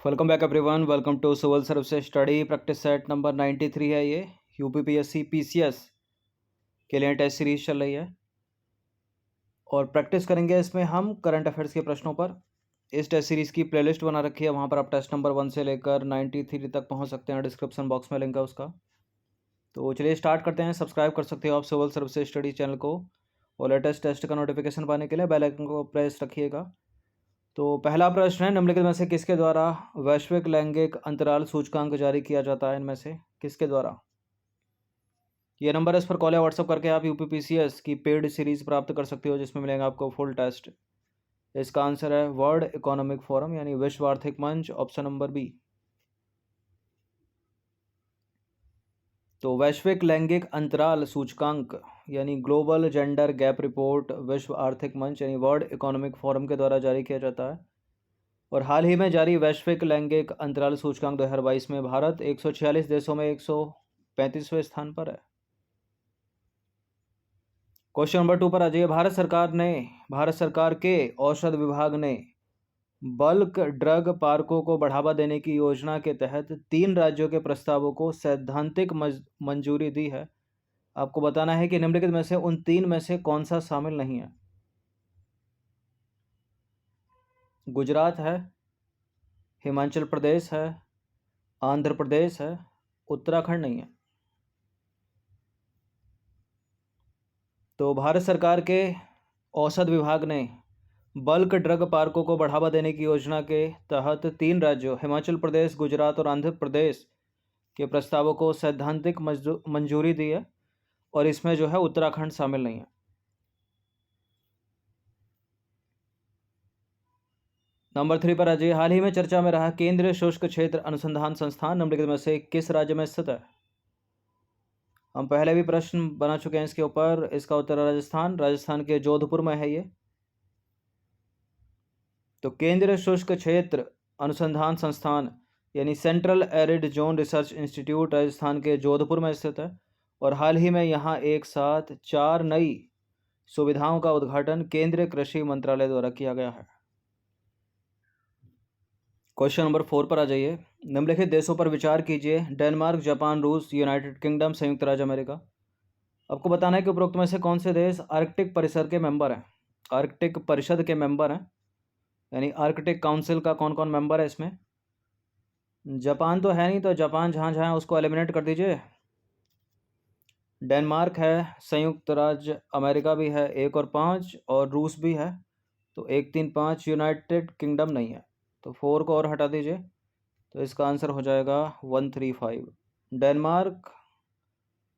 Welcome back everyone. Welcome to civil services study practice set number 93 है। ये UPPSC PCS के लिए test series चल रही है और प्रैक्टिस करेंगे इसमें हम करंट अफेयर्स के प्रश्नों पर। इस टेस्ट सीरीज़ की प्लेलिस्ट बना रखी है, वहाँ पर आप टेस्ट नंबर 1 से लेकर 93 तक पहुँच सकते हैं। डिस्क्रिप्शन बॉक्स में लिंक है उसका। तो चलिए स्टार्ट करते हैं। सब्सक्राइब कर सकते हो आप सिविल सर्विसेज स्टडी चैनल को और लेटेस्ट टेस्ट का नोटिफिकेशन पाने के लिए बेल आइकन को प्रेस रखिएगा। तो पहला प्रश्न है, निम्नलिखित में से किसके द्वारा वैश्विक लैंगिक अंतराल सूचकांक जारी किया जाता है? इनमें से किसके द्वारा? ये नंबर इस पर कॉल या व्हाट्सअप करके आप यूपीपीसीएस की पेड सीरीज प्राप्त कर सकते हो, जिसमें मिलेगा आपको फुल टेस्ट। इसका आंसर है वर्ल्ड इकोनॉमिक फोरम यानी विश्व आर्थिक मंच, ऑप्शन नंबर बी। तो वैश्विक लैंगिक अंतराल सूचकांक यानी ग्लोबल जेंडर गैप रिपोर्ट विश्व आर्थिक मंच यानी वर्ल्ड इकोनॉमिक फोरम के द्वारा जारी किया जाता है। और हाल ही में जारी वैश्विक लैंगिक अंतराल सूचकांक 2022 में भारत 146 देशों में 135वें स्थान पर है। क्वेश्चन नंबर 2 पर आ जाइए। भारत सरकार के औषध विभाग ने बल्क ड्रग पार्कों को बढ़ावा देने की योजना के तहत 3 राज्यों के प्रस्तावों को सैद्धांतिक मंजूरी दी है। आपको बताना है कि निम्नलिखित में से उन 3 में से कौन सा शामिल नहीं है। गुजरात है, हिमाचल प्रदेश है, आंध्र प्रदेश है, उत्तराखंड नहीं है। तो भारत सरकार के औषध विभाग ने बल्क ड्रग पार्कों को बढ़ावा देने की योजना के तहत 3 राज्यों हिमाचल प्रदेश, गुजरात और आंध्र प्रदेश के प्रस्तावों को सैद्धांतिक मंजूरी दी है और इसमें जो है उत्तराखंड शामिल नहीं है। नंबर 3 पर आ जाइए। हाल ही में चर्चा में रहा केंद्रीय शुष्क क्षेत्र अनुसंधान संस्थान निम्नलिखित में से किस राज्य में स्थित है? हम पहले भी प्रश्न बना चुके हैं इसके ऊपर। इसका उत्तर है राजस्थान के जोधपुर में है ये। तो केंद्रीय शुष्क क्षेत्र अनुसंधान संस्थान यानी central arid zone research institute Rajasthan के जोधपुर में स्थित है और हाल ही में यहाँ एक साथ 4 नई सुविधाओं का उद्घाटन केंद्रीय कृषि मंत्रालय द्वारा किया गया है। क्वेश्चन नंबर 4 पर आ जाइए। निम्नलिखित देशों पर विचार कीजिए। डेनमार्क, जापान, रूस, यूनाइटेड किंगडम, संयुक्त राज्य अमेरिका। आपको बताना है कि उपरोक्त में से कौन से देश आर्कटिक परिसर के मेंबर हैं, आर्कटिक परिषद के मेंबर हैं, यानी आर्कटिक काउंसिल का कौन कौन मेंबर है इसमें। जापान तो है नहीं, तो जापान जहाँ जहाँ है उसको एलिमिनेट कर दीजिए। डेनमार्क है, संयुक्त राज्य अमेरिका भी है 1 और 5, और रूस भी है तो 1, 3, 5। यूनाइटेड किंगडम नहीं है तो 4 को और हटा दीजिए, तो इसका आंसर हो जाएगा 1, 3, 5। डेनमार्क,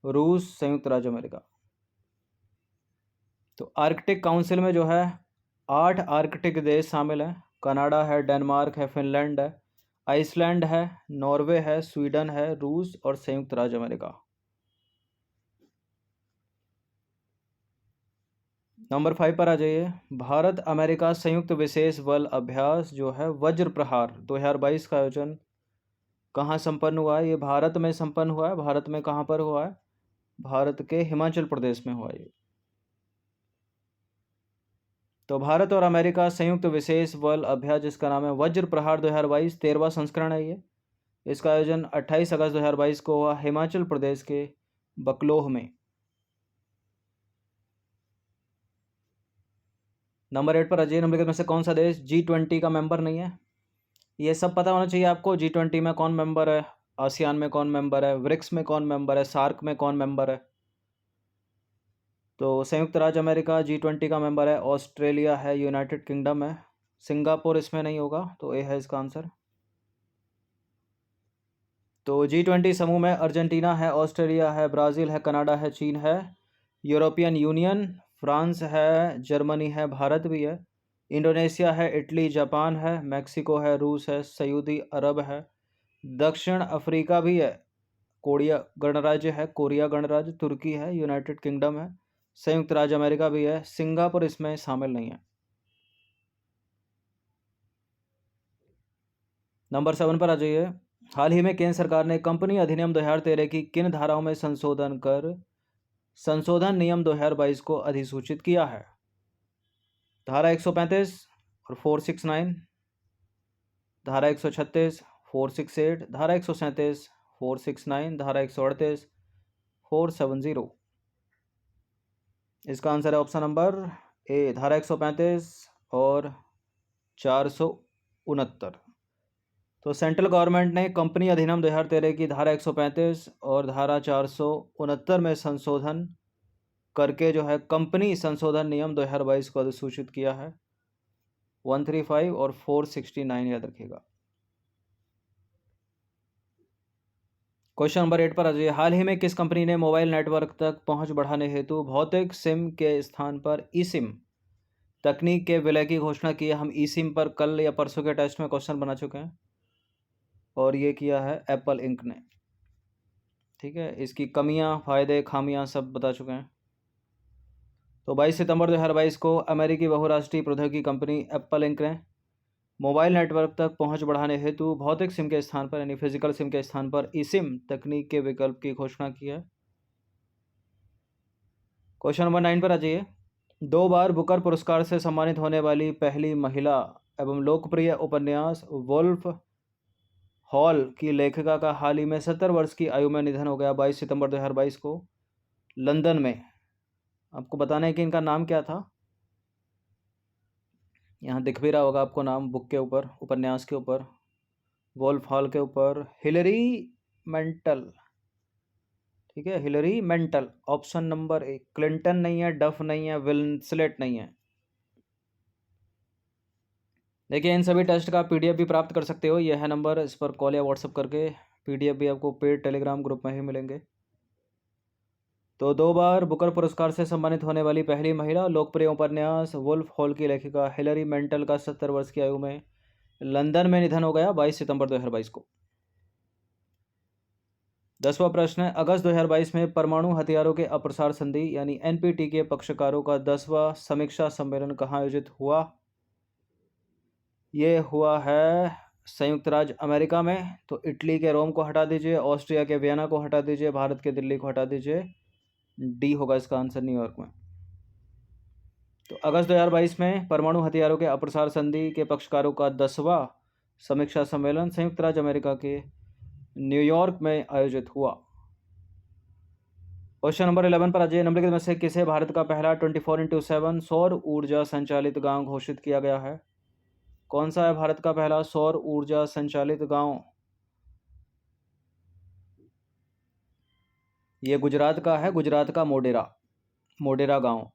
रूस, संयुक्त राज्य अमेरिका। तो आर्कटिक काउंसिल में जो है 8 आर्कटिक देश शामिल हैं। कनाडा है, डेनमार्क है, फिनलैंड है, आइसलैंड है, नॉर्वे है, स्वीडन है, रूस और संयुक्त राज्य अमेरिका। नंबर 5 पर आ जाइए। भारत अमेरिका संयुक्त विशेष बल अभ्यास जो है वज्र प्रहार 2022 का आयोजन कहाँ संपन्न हुआ है? ये भारत में संपन्न हुआ है। भारत में कहाँ पर हुआ है? भारत के हिमाचल प्रदेश में हुआ है। तो भारत और अमेरिका संयुक्त विशेष बल अभ्यास जिसका नाम है वज्र प्रहार 2022 13वां संस्करण है ये। इसका आयोजन 28 अगस्त 2022 को हुआ हिमाचल प्रदेश के बकलोह में। नंबर 8 पर अजय निम्नलिखित में से कौन सा देश G20 का मेंबर नहीं है? ये सब पता होना चाहिए आपको। G20 में कौन मेंबर है, आसियान में कौन मेंबर है, ब्रिक्स में कौन मेंबर है, सार्क में कौन मेंबर है। तो संयुक्त राज्य अमेरिका G20 का मेंबर है, ऑस्ट्रेलिया है, यूनाइटेड किंगडम है, सिंगापुर इसमें नहीं होगा तो ए है इसका आंसर। तो G20 समूह में अर्जेंटीना है, ऑस्ट्रेलिया है, ब्राज़ील है, कनाडा है, चीन है, यूरोपियन यूनियन, फ्रांस है, जर्मनी है, भारत भी है, इंडोनेशिया है, इटली, जापान है, मैक्सिको है, रूस है, सऊदी अरब है, दक्षिण अफ्रीका भी है, कोरिया गणराज्य है, कोरिया गणराज्य, तुर्की है, यूनाइटेड किंगडम है, संयुक्त राज्य अमेरिका भी है, सिंगापुर इसमें शामिल नहीं है। नंबर 7 पर आ जाइए। हाल ही में केंद्र सरकार ने कंपनी अधिनियम 2013 की किन धाराओं में संशोधन कर संशोधन नियम 2022 को अधिसूचित किया है? धारा 135 और 469, धारा 136, 468, धारा 137, 469, धारा 138, 470। इसका आंसर है ऑप्शन नंबर ए, धारा 135 और 469। तो सेंट्रल गवर्नमेंट ने कंपनी अधिनियम 2013 की धारा 135 और धारा 469 में संशोधन करके जो है कंपनी संशोधन नियम 2022 को अधिसूचित किया है। 135 और 469 याद रखिएगा। क्वेश्चन नंबर 8 पर आ जाइए। हाल ही में किस कंपनी ने मोबाइल नेटवर्क तक पहुंच बढ़ाने हेतु भौतिक सिम के स्थान पर ई सिम तकनीक के विलय की घोषणा की है? हम ई सिम पर कल या परसों के टेस्ट में क्वेश्चन बना चुके हैं और ये किया है एप्पल इंक ने। ठीक है, इसकी कमियां, फायदे, खामियां सब बता चुके हैं। तो 22 सितंबर 2022 को अमेरिकी बहुराष्ट्रीय प्रौद्योगिकी कंपनी एप्पल इंक ने मोबाइल नेटवर्क तक पहुंच बढ़ाने हेतु भौतिक सिम के स्थान पर यानी फिजिकल सिम के स्थान पर ई सिम तकनीक के विकल्प की घोषणा की है। क्वेश्चन नंबर 9 पर आ जाइए। 2 बार बुकर पुरस्कार से सम्मानित होने वाली पहली महिला एवं लोकप्रिय उपन्यास वुल्फ हॉल की लेखिका का हाल ही में 70 वर्ष की आयु में निधन हो गया 22 सितंबर 2022 को लंदन में। आपको बताना है कि इनका नाम क्या था। यहाँ दिख भी रहा होगा आपको नाम बुक के ऊपर, उपन्यास के ऊपर, वुल्फ हॉल के ऊपर, हिलरी मेंटल। ठीक है, Hillary mental. Option number 1। Clinton नहीं है, डफ नहीं है, विंसलेट नहीं है। देखिए, इन सभी टेस्ट का पीडीएफ भी प्राप्त कर सकते हो। यह है नंबर, इस पर कॉल या व्हाट्सएप करके पीडीएफ भी आपको पेड टेलीग्राम ग्रुप में ही मिलेंगे। तो 2 बार बुकर पुरस्कार से सम्मानित होने वाली पहली महिला लोकप्रिय उपन्यास वुल्फ हॉल की लेखिका हिलरी मेंटल का 70 वर्ष की आयु में लंदन में निधन हो गया 22 सितंबर 2022 को। 10वां प्रश्न है, अगस्त 2022 में परमाणु हथियारों के अप्रसार संधि यानी एनपीटी के पक्षकारों का 10वां समीक्षा सम्मेलन कहाँ आयोजित हुआ? ये हुआ है संयुक्त राज्य अमेरिका में। तो इटली के रोम को हटा दीजिए, ऑस्ट्रिया के वियना को हटा दीजिए, भारत के दिल्ली को हटा दीजिए। डी होगा इसका आंसर, न्यूयॉर्क में। तो अगस्त 2022 में परमाणु हथियारों के अप्रसार संधि के पक्षकारों का 10वां समीक्षा सम्मेलन संयुक्त राज्य अमेरिका के न्यूयॉर्क में आयोजित हुआ। क्वेश्चन नंबर 11 पर आ जाइए। निम्नलिखित में से किसे भारत का पहला 24x7 सौर ऊर्जा संचालित गांव घोषित किया गया है? कौन सा है भारत का पहला सौर ऊर्जा संचालित गांव? ये गुजरात का है, गुजरात का मोडेरा गांव।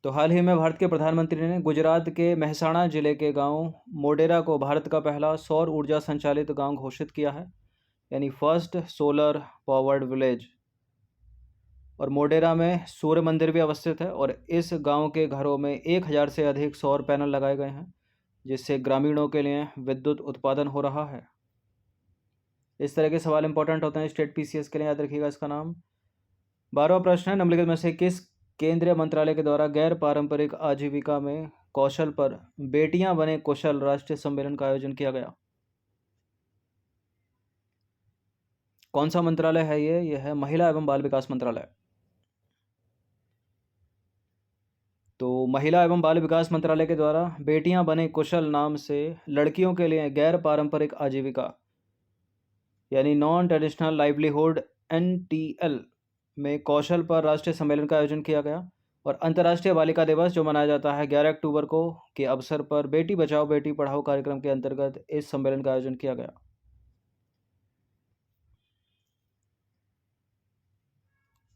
तो हाल ही में भारत के प्रधानमंत्री ने गुजरात के मेहसाणा जिले के गांव मोडेरा को भारत का पहला सौर ऊर्जा संचालित गांव घोषित किया है, यानी फर्स्ट सोलर पावर्ड विलेज। और मोडेरा में सूर्य मंदिर भी अवस्थित है और इस गांव के घरों में 1000 से अधिक सौर पैनल लगाए गए हैं, जिससे ग्रामीणों के लिए विद्युत उत्पादन हो रहा है। इस तरह के सवाल इंपॉर्टेंट होते हैं स्टेट पीसीएस के लिए, याद रखिएगा इसका नाम। 12वां प्रश्न है, निम्नलिखित में से किस केंद्रीय मंत्रालय के द्वारा गैर पारंपरिक आजीविका में कौशल पर बेटियां बने कुशल राष्ट्रीय सम्मेलन का आयोजन किया गया? कौन सा मंत्रालय है ये? यह है महिला एवं बाल विकास मंत्रालय। तो महिला एवं बाल विकास मंत्रालय के द्वारा बेटियां बने कुशल नाम से लड़कियों के लिए गैर पारंपरिक आजीविका यानी नॉन ट्रेडिशनल लाइवलीहुड NTL में कौशल पर राष्ट्रीय सम्मेलन का आयोजन किया गया। और अंतर्राष्ट्रीय बालिका दिवस जो मनाया जाता है 11 अक्टूबर को के अवसर पर बेटी बचाओ बेटी पढ़ाओ कार्यक्रम के अंतर्गत इस सम्मेलन का आयोजन किया गया।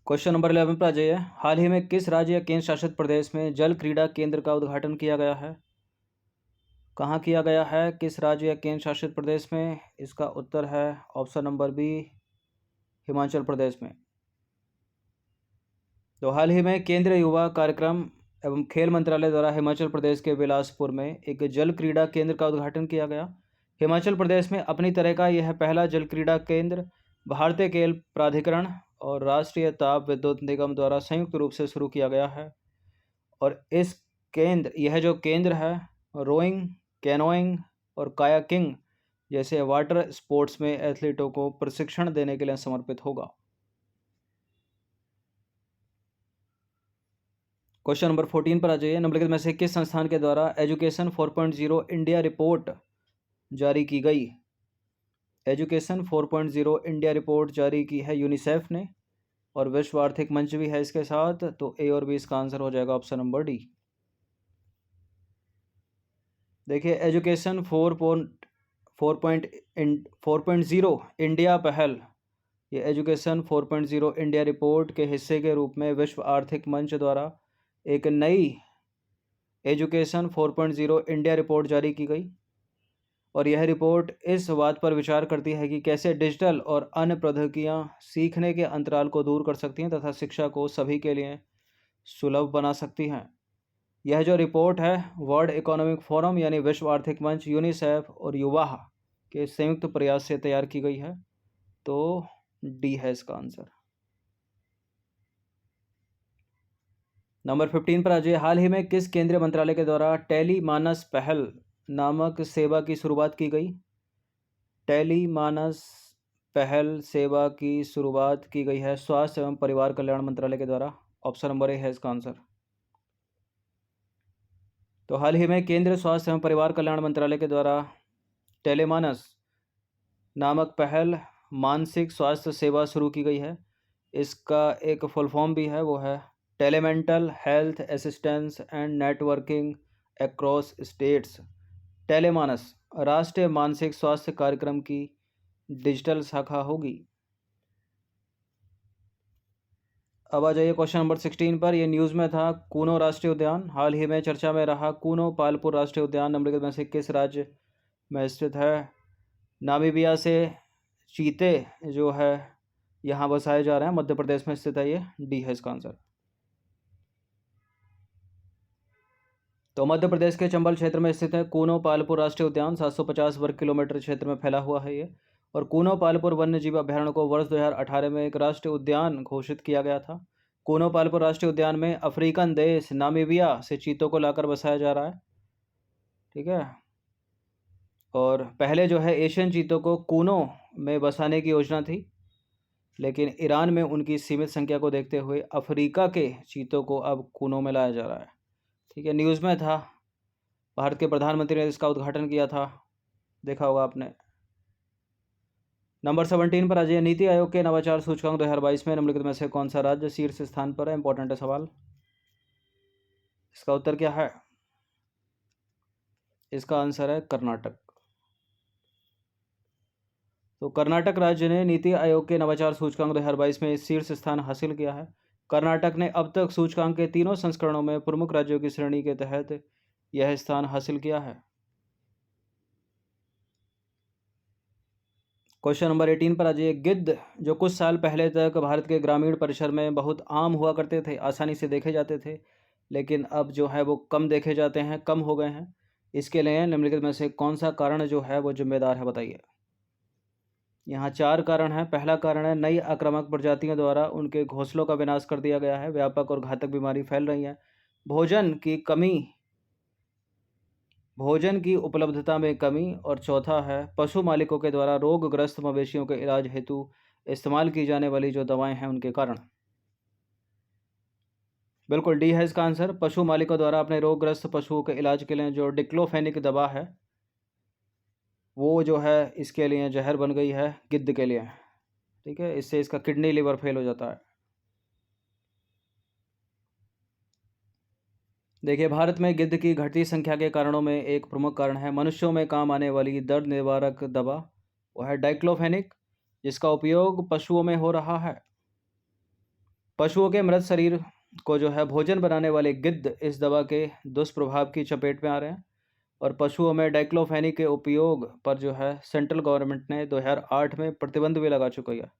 क्वेश्चन नंबर 11 पर आ जाइए। हाल ही में किस राज्य या केंद्र शासित प्रदेश में जल क्रीड़ा केंद्र का उद्घाटन किया गया है? कहाँ किया गया है, किस राज्य या केंद्र शासित प्रदेश में? इसका उत्तर है option number B, Himachal Pradesh में। तो हाल ही में केंद्रीय युवा कार्यक्रम एवं खेल मंत्रालय द्वारा हिमाचल प्रदेश के बिलासपुर में एक जल क्रीड़ा केंद्र का उद्घाटन किया गया। हिमाचल प्रदेश में अपनी तरह का यह पहला जल क्रीड़ा केंद्र भारतीय खेल प्राधिकरण और राष्ट्रीय ताप विद्युत निगम द्वारा संयुक्त रूप से शुरू किया गया है। और यह जो केंद्र है रोइंग, कैनोइंग और कायाकिंग जैसे वाटर स्पोर्ट्स में एथलीटों को प्रशिक्षण देने के लिए समर्पित होगा। क्वेश्चन नंबर 14 पर आ जाइए। निम्नलिखित में से किस संस्थान के द्वारा एजुकेशन 4.0 इंडिया रिपोर्ट जारी की गई? एजुकेशन 4.0 इंडिया रिपोर्ट जारी की है यूनिसेफ ने, और विश्व आर्थिक मंच भी है इसके साथ। तो ए और बी इसका आंसर हो जाएगा ऑप्शन नंबर डी। देखिए, एजुकेशन 4.0 इंडिया पहल, ये एजुकेशन 4.0 इंडिया रिपोर्ट के हिस्से के रूप में विश्व आर्थिक मंच द्वारा एक नई एजुकेशन 4.0 इंडिया रिपोर्ट जारी की गई। और यह रिपोर्ट इस बात पर विचार करती है कि कैसे डिजिटल और अन्य प्रौद्योगिकियां सीखने के अंतराल को दूर कर सकती हैं तथा शिक्षा को सभी के लिए सुलभ बना सकती हैं। यह जो रिपोर्ट है वर्ल्ड इकोनॉमिक फोरम यानी विश्व आर्थिक मंच, यूनिसेफ और युवा के संयुक्त प्रयास से तैयार की गई है। तो डी है इसका आंसर। नंबर 15 पर आ जाइए। हाल ही में किस केंद्रीय मंत्रालय के द्वारा टेली मानस पहल नामक सेवा की शुरुआत की गई? टेली मानस पहल सेवा की शुरुआत की गई है स्वास्थ्य एवं परिवार कल्याण मंत्रालय के द्वारा। ऑप्शन नंबर ए है इसका आंसर। तो हाल ही में केंद्रीय स्वास्थ्य एवं परिवार कल्याण मंत्रालय के द्वारा टेलीमानस नामक पहल मानसिक स्वास्थ्य सेवा शुरू की गई है। इसका एक फुल फॉर्म भी है, वो है telemental health assistance and networking across states. TeleMANAS राष्ट्रीय मानसिक स्वास्थ्य कार्यक्रम की डिजिटल शाखा होगी। अब आ जाइए क्वेश्चन नंबर 16 पर। यह न्यूज़ में था। कूनो राष्ट्रीय उद्यान हाल ही में चर्चा में रहा कूनो पालपुर राष्ट्रीय उद्यान निम्नलिखित में से किस राज्य में स्थित है? नामीबिया से चीते जो है यहाँ बसाए जा रहे हैं, मध्य प्रदेश में स्थित है। ये डी है इसका आंसर। तो मध्य प्रदेश के चंबल क्षेत्र में स्थित है कूनो पालपुर राष्ट्रीय उद्यान। 750 वर्ग किलोमीटर क्षेत्र में फैला हुआ है ये। और कूनो पालपुर वन्य जीव अभ्यारण्य को वर्ष 2018 में एक राष्ट्रीय उद्यान घोषित किया गया था। कूनो पालपुर राष्ट्रीय उद्यान में अफ्रीकन देश नामीबिया से चीतों को लाकर बसाया जा रहा है। ठीक है। और पहले जो है एशियन चीतों को कूनो में बसाने की योजना थी, लेकिन ईरान में उनकी सीमित संख्या को देखते हुए अफ्रीका के चीतों को अब कूनो में लाया जा रहा है। ठीक है, न्यूज़ में था। भारत के प्रधानमंत्री ने इसका उद्घाटन किया था, देखा होगा आपने। नंबर 17 पर आ जाइए। नीति आयोग के नवाचार सूचकांक 2022 में निम्नलिखित में से कौन सा राज्य शीर्ष स्थान पर है? इंपॉर्टेंट है सवाल। इसका उत्तर क्या है? इसका आंसर है कर्नाटक। तो कर्नाटक राज्य ने नीति आयोग के नवाचार सूचकांक 2022 में शीर्ष स्थान हासिल किया है। कर्नाटक ने अब तक सूचकांक के तीनों संस्करणों में प्रमुख राज्यों की श्रेणी के तहत यह स्थान हासिल किया है। क्वेश्चन नंबर 18 पर आ जाइए। गिद्ध जो कुछ साल पहले तक भारत के ग्रामीण परिसर में बहुत आम हुआ करते थे, आसानी से देखे जाते थे, लेकिन अब जो है वो कम देखे जाते हैं, कम हो गए हैं। इसके लिए निम्नलिखित में से कौन सा कारण जो है वो जिम्मेदार है? बताइए। यहाँ 4 कारण हैं। पहला कारण है नई आक्रामक प्रजातियों द्वारा उनके घोंसलों का विनाश कर दिया गया है। व्यापक और घातक बीमारी फैल रही है। भोजन की कमी, भोजन की उपलब्धता में कमी। और चौथा है पशु मालिकों के द्वारा रोगग्रस्त मवेशियों के इलाज हेतु इस्तेमाल की जाने वाली जो दवाएं हैं उनके कारण। बिल्कुल डी है इसका आंसर। पशु मालिकों द्वारा अपने रोगग्रस्त पशुओं के इलाज के लिए जो डिक्लोफेनिक दवा है वो जो है इसके लिए जहर बन गई है गिद्ध के लिए। ठीक है, इससे इसका किडनी लिवर फेल हो जाता है। देखिए, भारत में गिद्ध की घटती संख्या के कारणों में एक प्रमुख कारण है मनुष्यों में काम आने वाली दर्द निवारक दवा, वो है डाइक्लोफेनिक, जिसका उपयोग पशुओं में हो रहा है। पशुओं के मृत शरीर को जो है भोजन बनाने वाले गिद्ध इस दवा के दुष्प्रभाव की चपेट में आ रहे हैं। और पशुओं में डाइक्लोफेनिक के उपयोग पर जो है सेंट्रल गवर्नमेंट ने 2008 में प्रतिबंध भी लगा चुका है।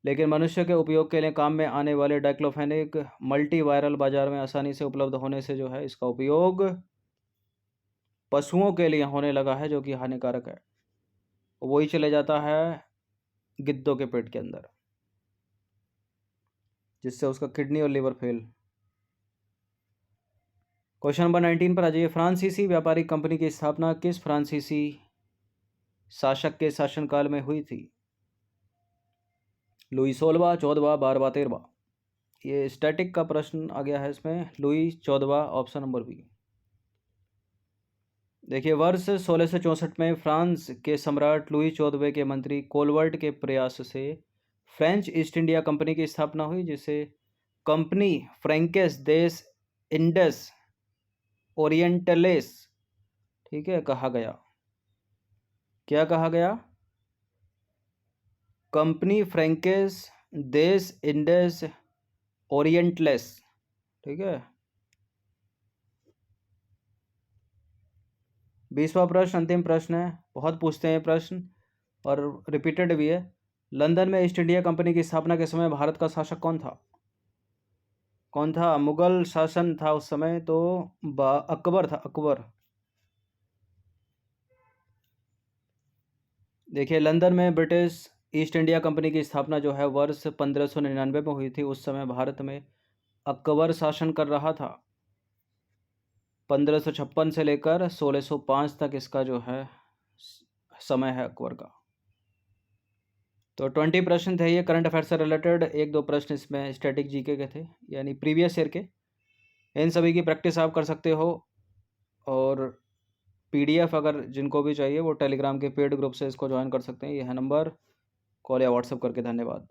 लेकिन मनुष्य के उपयोग के लिए काम में आने वाले डाइक्लोफेनिक मल्टी वायरल बाजार में आसानी से उपलब्ध होने से जो है इसका उपयोग पशुओं के लिए होने लगा है, जो कि हानिकारक है। वही चले जाता है गिद्धों के पेट के अंदर, जिससे उसका किडनी और लिवर फेल। क्वेश्चन नंबर 19 पर आ जाइए। फ्रांसीसी व्यापारिक कंपनी की स्थापना किस फ्रांसीसी शासक के शासनकाल में हुई थी? लुई 16वां, 14वां, 12वां, 13वां। ये स्टैटिक का प्रश्न आ गया है इसमें। लुई 14वां, ऑप्शन नंबर बी। देखिए, वर्ष 1664 में फ्रांस के सम्राट लुई 14वें के मंत्री कोलवर्ट के प्रयास से फ्रेंच ईस्ट इंडिया कंपनी की स्थापना हुई, जिसे कंपनी फ्रैंकेस देस इंडस ओरिएंटलेस, ठीक है, कहा गया। क्या कहा गया? कंपनी फ्रैंकेस देस इंडस ओरिएंटलेस, ठीक है। 20वां प्रश्न अंतिम प्रश्न है, बहुत पूछते हैं प्रश्न और रिपीटेड भी है। लंदन में ईस्ट इंडिया कंपनी की स्थापना के समय भारत का शासक कौन था? कौन था? मुगल शासन था उस समय, तो अकबर था, अकबर। देखिए, लंदन में ब्रिटिश ईस्ट इंडिया कंपनी की स्थापना जो है वर्ष 1599 में हुई थी। उस समय भारत में अकबर शासन कर रहा था। 1556 से लेकर 1605 तक इसका जो है समय है अकबर का। तो 20 प्रश्न थे ये करंट अफेयर से रिलेटेड। 1-2 प्रश्न इसमें स्टैटिक जीके के थे, यानी प्रीवियस ईयर के। इन सभी की प्रैक्टिस आप कर सकते हो, और पीडीएफ अगर जिनको भी चाहिए वो टेलीग्राम के पेड ग्रुप से इसको ज्वाइन कर सकते हैं। यह है नंबर, कॉल या व्हाट्सएप करके। धन्यवाद।